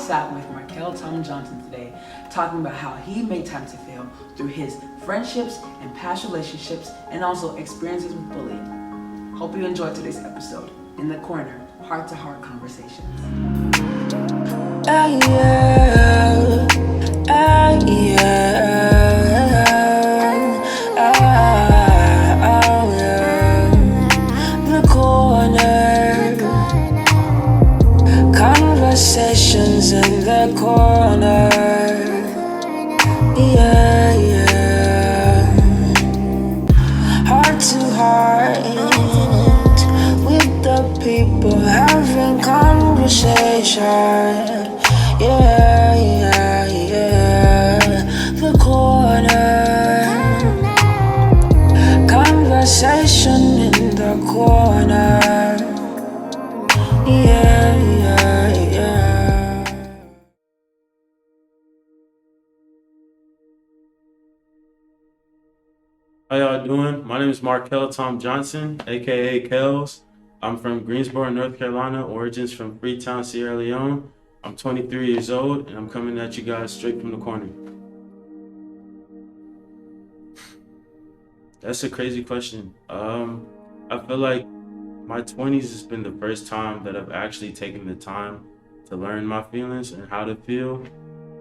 sat with Marchael Johnson today, talking about how he made time to fail through his friendships and past relationships, and also experiences with bullying. Hope you enjoyed today's episode. In the Corner, heart-to-heart conversations. The Corner, conversations in the corner. Heart to heart with the people having conversation. The Corner, conversation in the corner. How y'all doing? My name is Marchael Johnson, aka Kels. I'm from Greensboro, North Carolina, origins from Freetown, Sierra Leone. I'm 23 years old, and I'm coming at you guys straight from the corner. That's a crazy question. I feel like my 20s has been the first time that I've actually taken the time to learn my feelings and how to feel.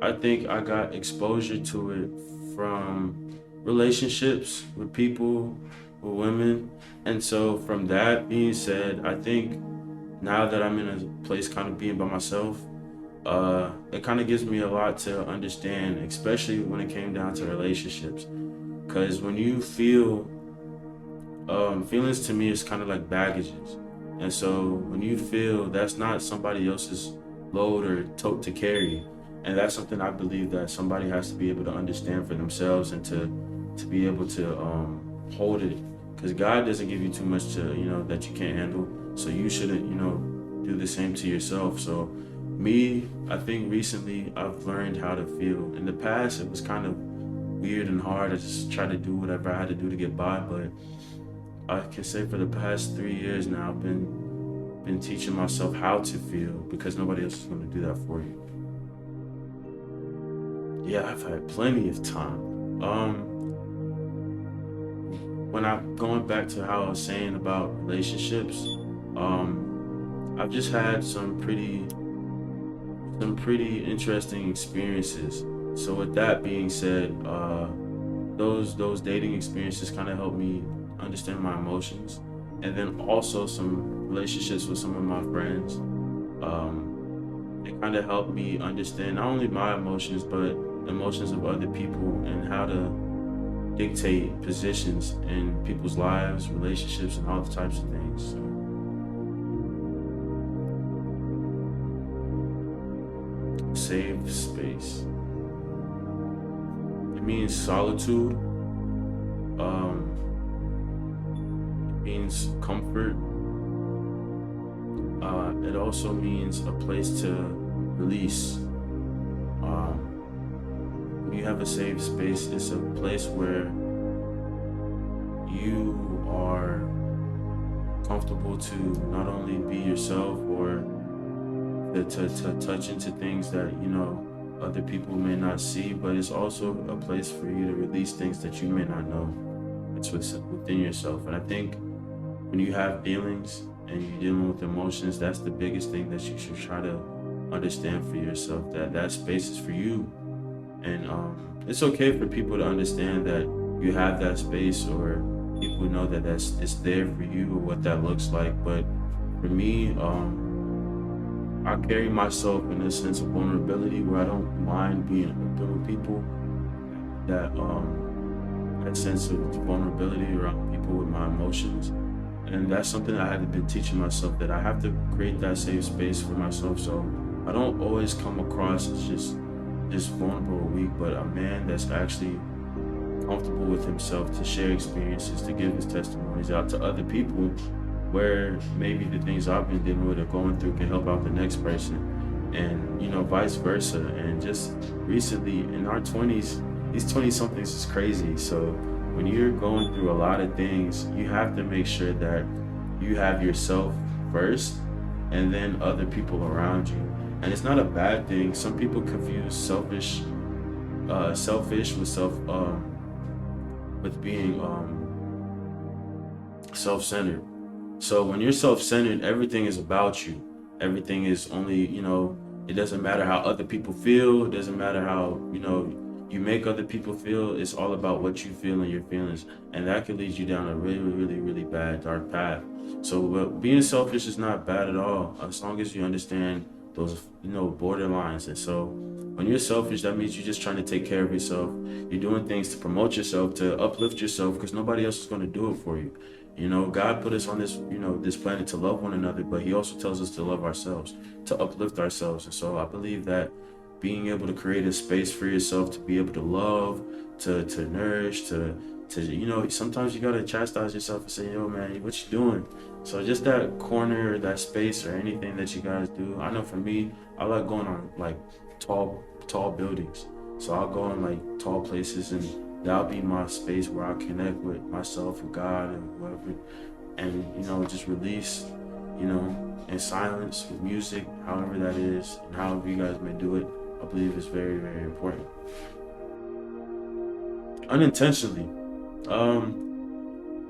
I think I got exposure to it from relationships with people, with women. And so from that being said, I think now that I'm in a place kind of being by myself, it kind of gives me a lot to understand, especially when it came down to relationships. Because when you feel, feelings to me is kind of like baggages. And so when you feel, that's not somebody else's load or tote to carry. And that's something I believe that somebody has to be able to understand for themselves and to be able to hold it. Because God doesn't give you too much to, that you can't handle. So you shouldn't, do the same to yourself. So me, I think recently I've learned how to feel. In the past, it was kind of weird and hard. I just tried to do whatever I had to do to get by. But I can say for the past 3 years now, I've been teaching myself how to feel, because nobody else is going to do that for you. Yeah, I've had plenty of time. When I'm going back to how I was saying about relationships, I've just had some pretty interesting experiences. So with that being said, those dating experiences kind of helped me understand my emotions, and then also some relationships with some of my friends. It kind of helped me understand not only my emotions, but emotions of other people, and how to dictate positions in people's lives, relationships, and all the types of things. So, safe space. It means solitude. It means comfort. It also means a place to release. When you have a safe space, it's a place where you are comfortable to not only be yourself, or to touch into things that other people may not see, but it's also a place for you to release things that you may not know. It's within yourself. And I think when you have feelings and you're dealing with emotions, that's the biggest thing that you should try to understand for yourself, that space is for you. And it's okay for people to understand that you have that space, or people know that it's there for you, or what that looks like. But for me, I carry myself in a sense of vulnerability where I don't mind being open with people. That sense of vulnerability around people with my emotions. And that's something I had been teaching myself, that I have to create that safe space for myself, so I don't always come across as just vulnerable or weak, but a man that's actually comfortable with himself to share experiences, to give his testimonies out to other people, where maybe the things I've been dealing with or going through can help out the next person, and vice versa. And just recently in our 20s, these 20-somethings is crazy. So when you're going through a lot of things, you have to make sure that you have yourself first, and then other people around you. and it's not a bad thing. Some people confuse selfish with being self-centered. So when you're self-centered, everything is about you. Everything is only, it doesn't matter how other people feel. It doesn't matter how, you make other people feel. It's all about what you feel and your feelings. And that could lead you down a really, really, really bad, dark path. So being selfish is not bad at all, as long as you understand those, borderlines. And so when you're selfish, that means you're just trying to take care of yourself. You're doing things to promote yourself, to uplift yourself, because nobody else is going to do it for you. God put us on this, this planet to love one another, but he also tells us to love ourselves, to uplift ourselves. And so I believe that being able to create a space for yourself to be able to love, to nourish, to sometimes you got to chastise yourself and say, yo, man, what you doing? So just that corner or that space or anything that you guys do. I know for me, I like going on like tall buildings. So I'll go in like tall places, and that'll be my space where I connect with myself and God and whatever, and just release, in silence with music, however that is, and however you guys may do it. I believe is very, very important. Unintentionally,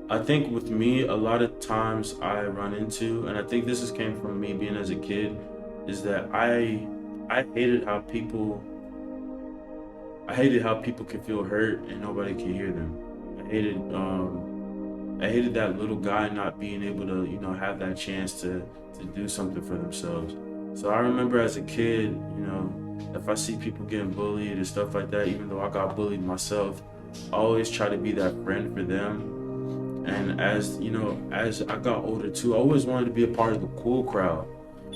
I think with me, a lot of times I run into, and I think this came from me being as a kid, is that I hated how people can feel hurt and nobody can hear them. I hated that little guy not being able to, have that chance to do something for themselves. So I remember as a kid, if I see people getting bullied and stuff like that, even though I got bullied myself, I always try to be that friend for them. And as I got older too, I always wanted to be a part of the cool crowd.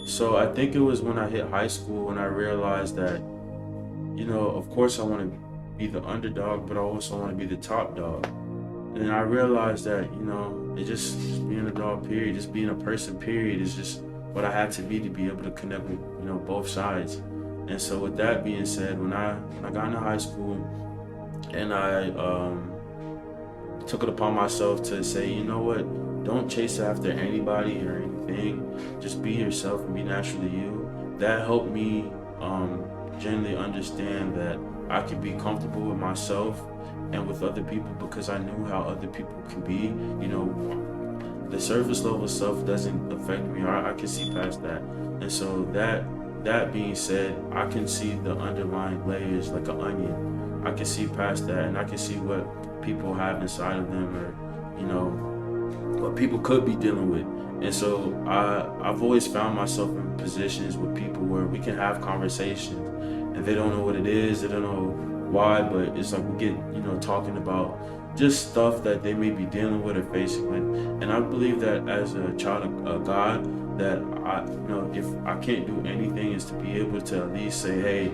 So I think it was when I hit high school when I realized that, of course I want to be the underdog, but I also want to be the top dog. And I realized that, it just being a dog, period, just being a person, period, is just what I had to be able to connect with, both sides. And so with that being said, when I got into high school and I took it upon myself to say, you know what, don't chase after anybody or anything, just be yourself and be naturally you. That helped me generally understand that I could be comfortable with myself and with other people, because I knew how other people can be. The surface level stuff doesn't affect me, or I can see past that. And so that being said, I can see the underlying layers like an onion. I can see past that, and I can see what people have inside of them, or what people could be dealing with. And so I've always found myself in positions with people where we can have conversations and they don't know what it is, they don't know why, but it's like we get, talking about just stuff that they may be dealing with or facing with. And I believe that as a child of God, that if I can't do anything, is to be able to at least say, hey,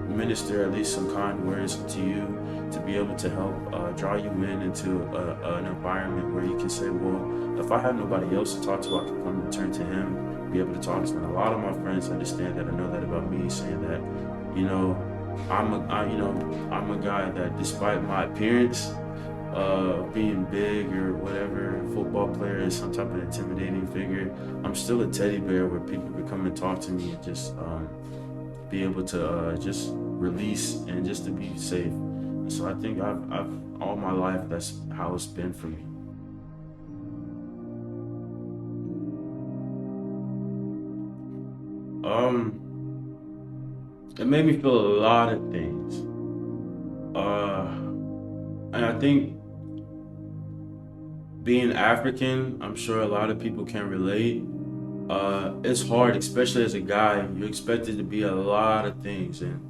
minister at least some kind words to you, to be able to help draw you into an environment where you can say, well, if I have nobody else to talk to, I can come and turn to him, be able to talk to him. And a lot of my friends understand that. I know that about me, saying that, I'm a guy that, despite my appearance, being big or whatever, football player is some type of intimidating figure, I'm still a teddy bear where people can come and talk to me and just be able to just release and just to be safe. So I think I've all my life, that's how it's been for me. It made me feel a lot of things. And I think being African, I'm sure a lot of people can relate. It's hard, especially as a guy. You're expected to be a lot of things, and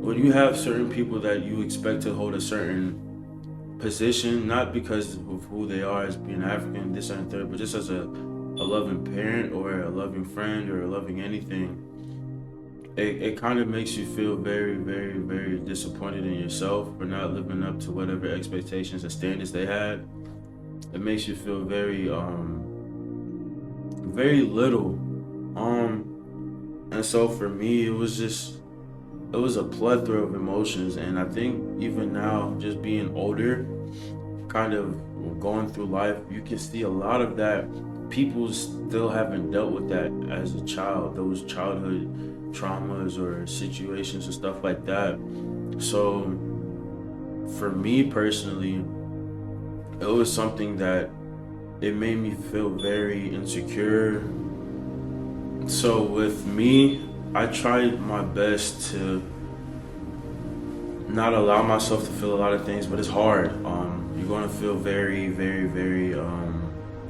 when you have certain people that you expect to hold a certain position, not because of who they are as being African, this and third, but just as a loving parent or a loving friend or a loving anything, it kind of makes you feel very, very, very disappointed in yourself for not living up to whatever expectations and standards they had. It makes you feel very, very little. And so for me, it was a plethora of emotions. And I think even now, just being older, kind of going through life, you can see a lot of that people still haven't dealt with that as a child, those childhood traumas or situations and stuff like that. So for me personally, it was something that it made me feel very insecure. So with me, I tried my best to not allow myself to feel a lot of things, but it's hard. You're gonna feel very, very, very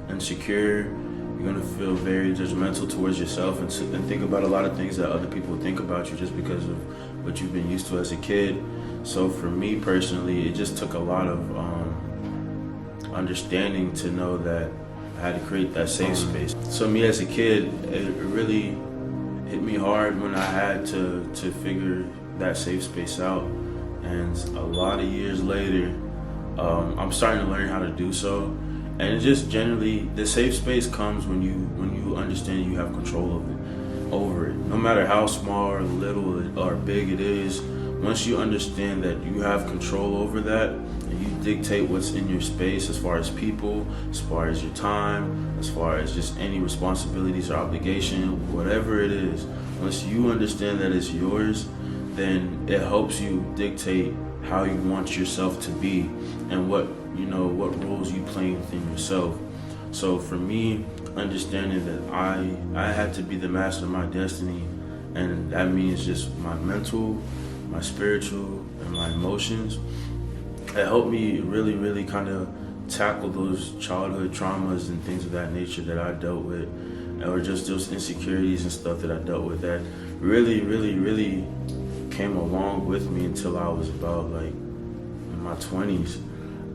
insecure. You're gonna feel very judgmental towards yourself and think about a lot of things that other people think about you just because of what you've been used to as a kid. So for me personally, it just took a lot of understanding to know that I had to create that safe space. So me as a kid, it really hit me hard when I had to figure that safe space out. And a lot of years later, I'm starting to learn how to do so. And it just generally, the safe space comes when you understand you have control over it. No matter how small or little or big it is, once you understand that you have control over that and you dictate what's in your space as far as people, as far as your time, as far as just any responsibilities or obligation, whatever it is, once you understand that it's yours, then it helps you dictate how you want yourself to be and what roles you play within yourself. So for me, understanding that I had to be the master of my destiny, and that means just my mental, my spiritual, and my emotions. It helped me really, really kind of tackle those childhood traumas and things of that nature that I dealt with, or just those insecurities and stuff that I dealt with that really, really, really came along with me until I was about like in my 20s.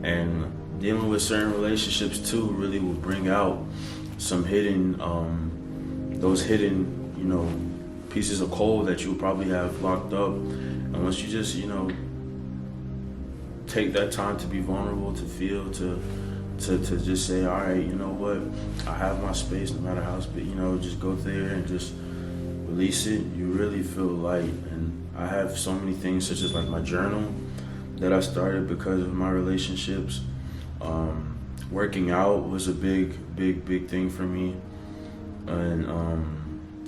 And dealing with certain relationships too really will bring out some those hidden, pieces of coal that you probably have locked up. And once you just, take that time to be vulnerable, to feel, to just say, all right, you know what, I have my space, no matter how big, just go there and just release it, you really feel light. And I have so many things, such as like my journal that I started because of my relationships. Working out was a big thing for me. And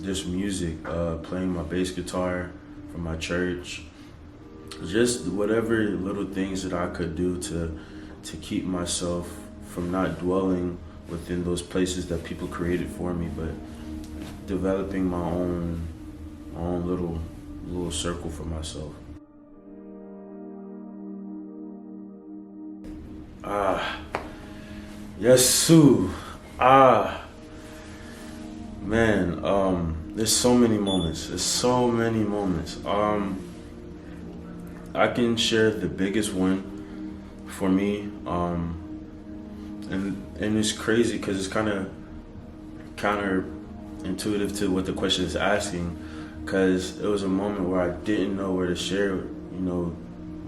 just music, playing my bass guitar from my church. Just whatever little things that I could do to keep myself from not dwelling within those places that people created for me, but developing my own little circle for myself. Yes, Sue. Man, there's so many moments. I can share the biggest one for me, and it's crazy because it's kind of counterintuitive to what the question is asking, because it was a moment where I didn't know where to share,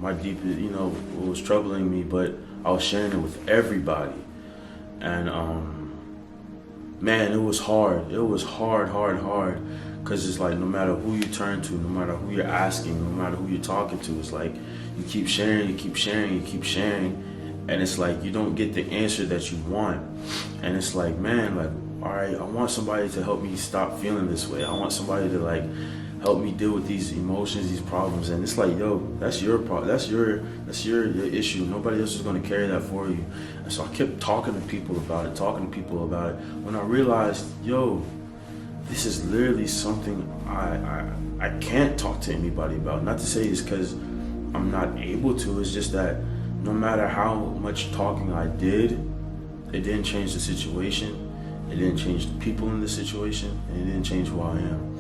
my deepest, what was troubling me, but I was sharing it with everybody. And man, it was hard. It was hard. Because it's like no matter who you turn to, no matter who you're asking, no matter who you're talking to, it's like you keep sharing. And it's like you don't get the answer that you want. And it's like, man, like, all right, I want somebody to help me stop feeling this way. I want somebody to like help me deal with these emotions, these problems. And it's like, yo, that's your problem. That's your issue. Nobody else is going to carry that for you. And so I kept talking to people about it. When I realized, yo, this is literally something I can't talk to anybody about. Not to say it's because I'm not able to. It's just that no matter how much talking I did, it didn't change the situation. It didn't change the people in the situation, and it didn't change who I am.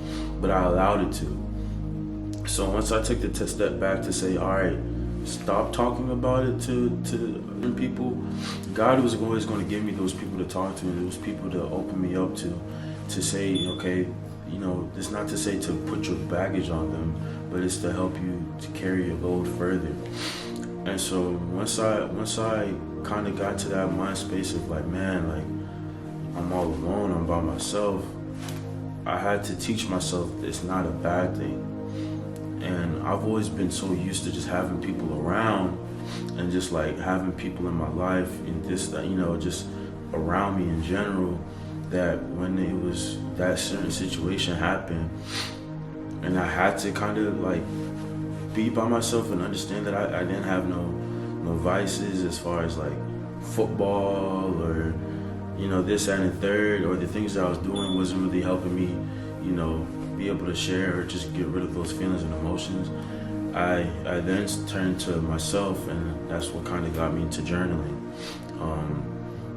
But I allowed it to. So once I took the step back to say, all right, stop talking about it to other people, God was always going to give me those people to talk to, and those people to open me up to say, okay, it's not to say to put your baggage on them, but it's to help you to carry your load further. And so once I kind of got to that mind space of like, man, like, I'm all alone, I'm by myself, I had to teach myself it's not a bad thing. And I've always been so used to just having people around and just like having people in my life and just around me in general. that when it was that certain situation happened, and I had to kind of like be by myself and understand that I didn't have no vices as far as like football or this that, and the third, or the things that I was doing wasn't really helping me be able to share or just get rid of those feelings and emotions. I then turned to myself, and that's what kind of got me into journaling.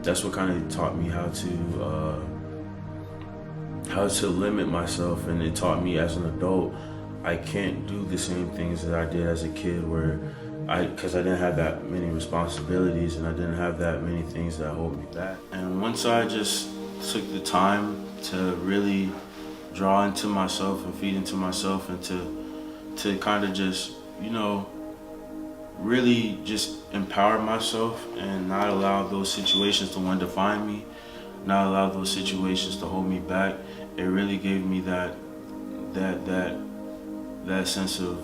That's what kind of taught me how to limit myself, and it taught me as an adult I can't do the same things that I did as a kid, because I didn't have that many responsibilities and I didn't have that many things that hold me back. And once I just took the time to really draw into myself and feed into myself, and to kind of just really just empower myself and not allow those situations to define me, not allow those situations to hold me back, it really gave me that sense of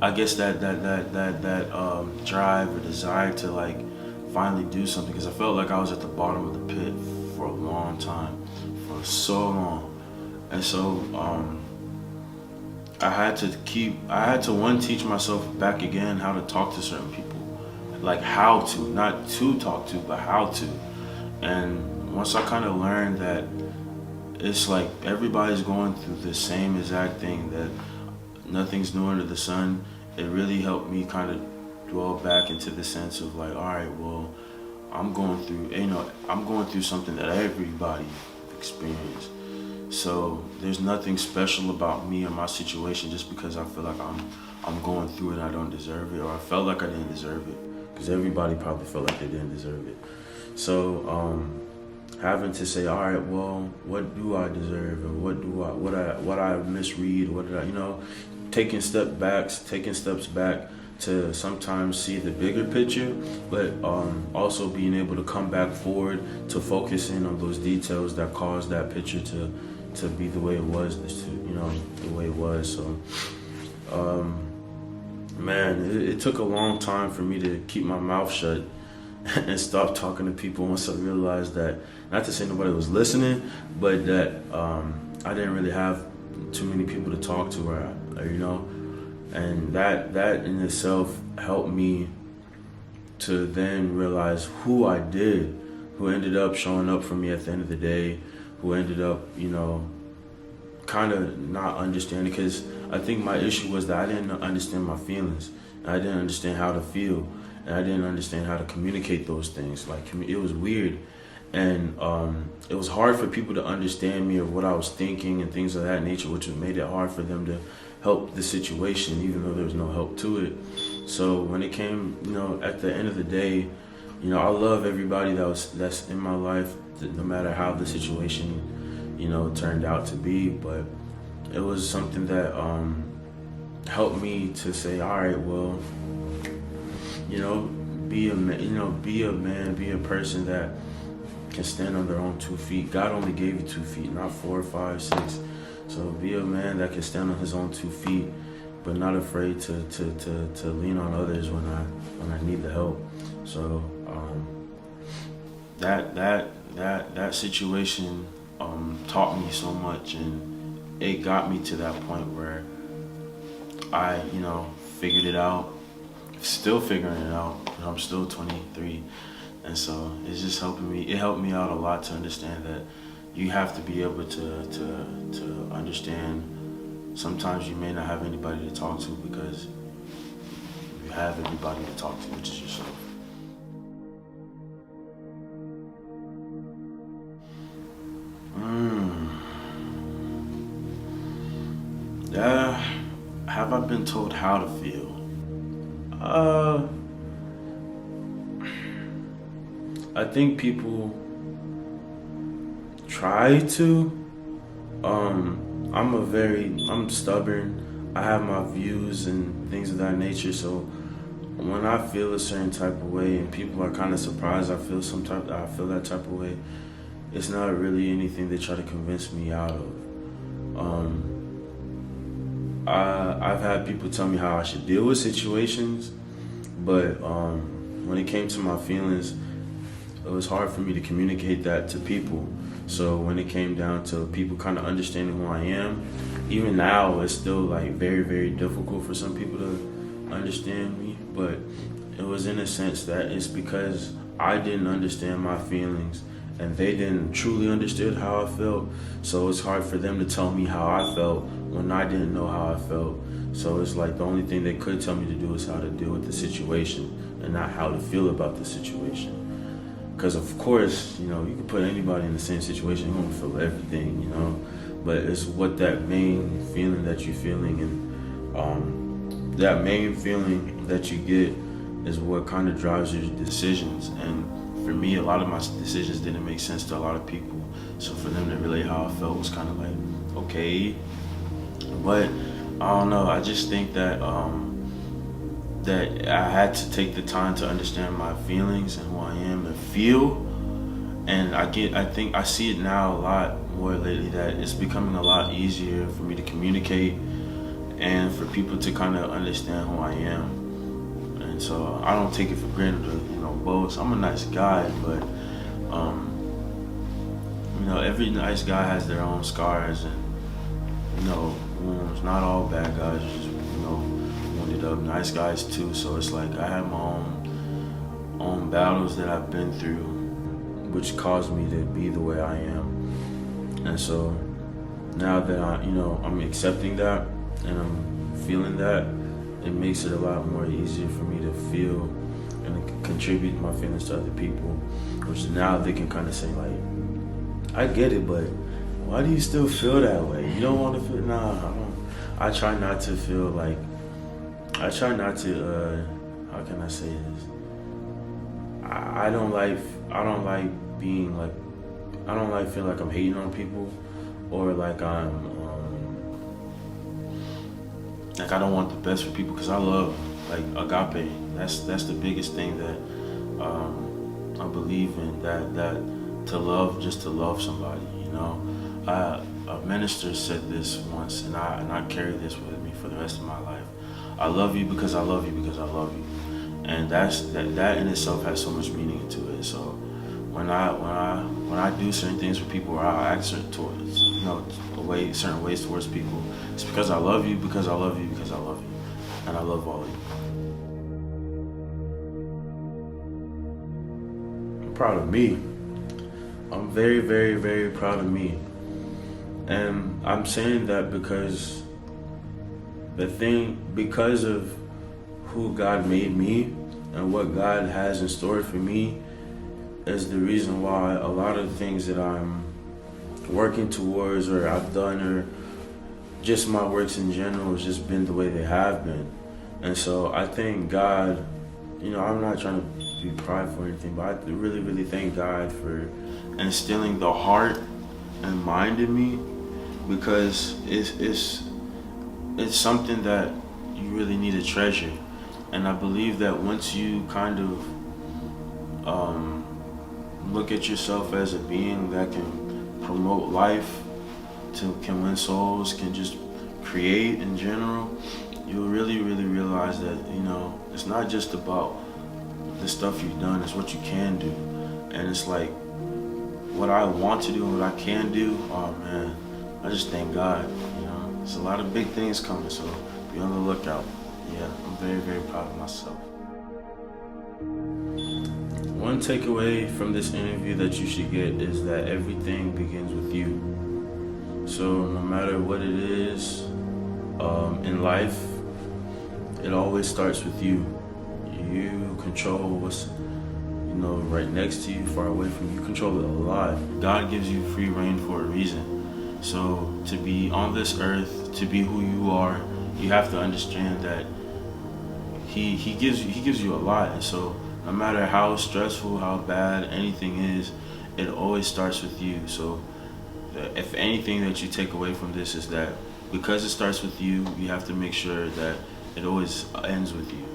I guess that drive or desire to like finally do something, because I felt like I was at the bottom of the pit for a long time, for so long. And so I had to teach myself back again how to talk to certain people, like how to, not to talk to, but how to. And once I kind of learned that it's like everybody's going through the same exact thing, that nothing's new under the sun, it really helped me kind of dwell back into the sense of like, all right, well, I'm going through something that everybody experienced. So there's nothing special about me or my situation just because I feel like I'm going through it and I don't deserve it, or I felt like I didn't deserve it, because everybody probably felt like they didn't deserve it. So having to say, all right, well, what do I deserve, and what I misread, what did I, taking steps back to sometimes see the bigger picture, but also being able to come back forward to focus in on those details that caused that picture to be the way it was, the way it was. So, man, it took a long time for me to keep my mouth shut and stop talking to people once I realized that, not to say nobody was listening, but that I didn't really have too many people to talk to, or and that in itself helped me to then realize who I did, who ended up showing up for me at the end of the day, who ended up, kind of not understanding, because I think my issue was that I didn't understand my feelings. I didn't understand how to feel, and I didn't understand how to communicate those things. Like, it was weird, and it was hard for people to understand me or what I was thinking and things of that nature, which made it hard for them to help the situation, even though there was no help to it. So when it came, at the end of the day, I love everybody that's in my life, no matter how the situation, turned out to be. But it was something that helped me to say, all right, well, be a man, be a person that can stand on their own 2 feet. God only gave you 2 feet, not 4, 5, 6. So be a man that can stand on his own 2 feet, but not afraid to lean on others when I need the help. So that situation taught me so much, and it got me to that point where I figured it out, still figuring it out, and I'm still 23. And so it's just helping me. It helped me out a lot to understand that you have to be able to understand sometimes you may not have anybody to talk to, because you have everybody to talk to, which is yourself. Have I been told how to feel? I think people try to. I'm stubborn. I have my views and things of that nature. So when I feel a certain type of way and people are kind of surprised I feel that type of way, it's not really anything they try to convince me out of. I've had people tell me how I should deal with situations, but when it came to my feelings, it was hard for me to communicate that to people. So when it came down to people kind of understanding who I am, even now it's still like very, very difficult for some people to understand me. But it was in a sense that it's because I didn't understand my feelings and they didn't truly understand how I felt. So it's hard for them to tell me how I felt when I didn't know how I felt. So it's like the only thing they could tell me to do is how to deal with the situation and not how to feel about the situation. Because of course, you can put anybody in the same situation, you're gonna feel everything, but it's what that main feeling that you're feeling, and that main feeling that you get is what kind of drives your decisions. And for me, a lot of my decisions didn't make sense to a lot of people. So for them to relate how I felt was kind of like, okay. But I don't know, I just think that that I had to take the time to understand my feelings and who I am and feel. And I think I see it now a lot more lately, that it's becoming a lot easier for me to communicate and for people to kind of understand who I am. And so I don't take it for granted to, boast. I'm a nice guy, but every nice guy has their own scars and, wounds. Not all bad guys are just, wounded up. Nice guys too. So it's like I have my own battles that I've been through, which caused me to be the way I am. And so now that I'm accepting that and I'm feeling that, it makes it a lot more easier for me to feel and contribute my feelings to other people, which now they can kind of say like, I get it, but why do you still feel that way? You don't want to feel, nah, I don't. I try not to feel like, how can I say this? I don't like being like, I don't like feeling like I'm hating on people, or like I'm, like I don't want the best for people, because I love like agape. That's the biggest thing that I believe in. That to love, just to love somebody. A minister said this once, and I carry this with me for the rest of my life. I love you because I love you because I love you, and that in itself has so much meaning into it. So when I do certain things for people, or I act towards certain ways towards people, it's because I love you because I love you because I love you, and I love all of you. I'm proud of me. I'm very, very, very proud of me. And I'm saying that because because of who God made me and what God has in store for me is the reason why a lot of things that I'm working towards, or I've done, or just my works in general, has just been the way they have been. And so I thank God, I'm not trying to be prideful or anything, but I really, really thank God for instilling the heart and mind in me, because it's something that you really need to treasure. And I believe that once you kind of look at yourself as a being that can promote life, can win souls, can just create in general, you'll really, really realize that, it's not just about the stuff you've done, it's what you can do. And it's like, what I want to do and what I can do, oh man, I just thank God. There's a lot of big things coming, so be on the lookout. Yeah, I'm very, very proud of myself. One takeaway from this interview that you should get is that everything begins with you. So no matter what it is in life, it always starts with you. You control what's right next to you, far away from you. You control it a lot. God gives you free reign for a reason. So to be on this earth, to be who you are, you have to understand that He gives you a lot. And so no matter how stressful, how bad anything is, it always starts with you. So if anything that you take away from this is that because it starts with you, you have to make sure that it always ends with you.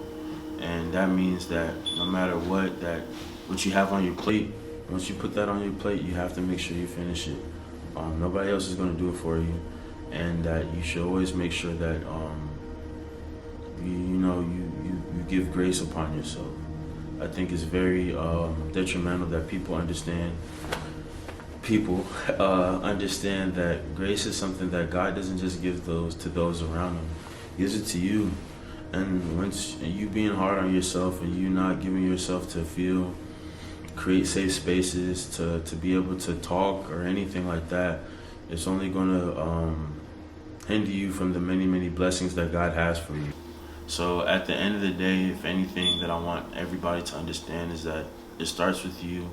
And that means that no matter what you have on your plate, once you put that on your plate, you have to make sure you finish it. Nobody else is going to do it for you, and that you should always make sure that you give grace upon yourself. I think it's very detrimental that people understand that grace is something that God doesn't just give those to those around him. He gives it to you. And once you being hard on yourself and you not giving yourself to feel, create safe spaces to be able to talk or anything like that, it's only going to hinder you from the many, many blessings that God has for you. So at the end of the day, if anything that I want everybody to understand is that it starts with you,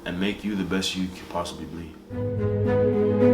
and make you the best you can possibly be.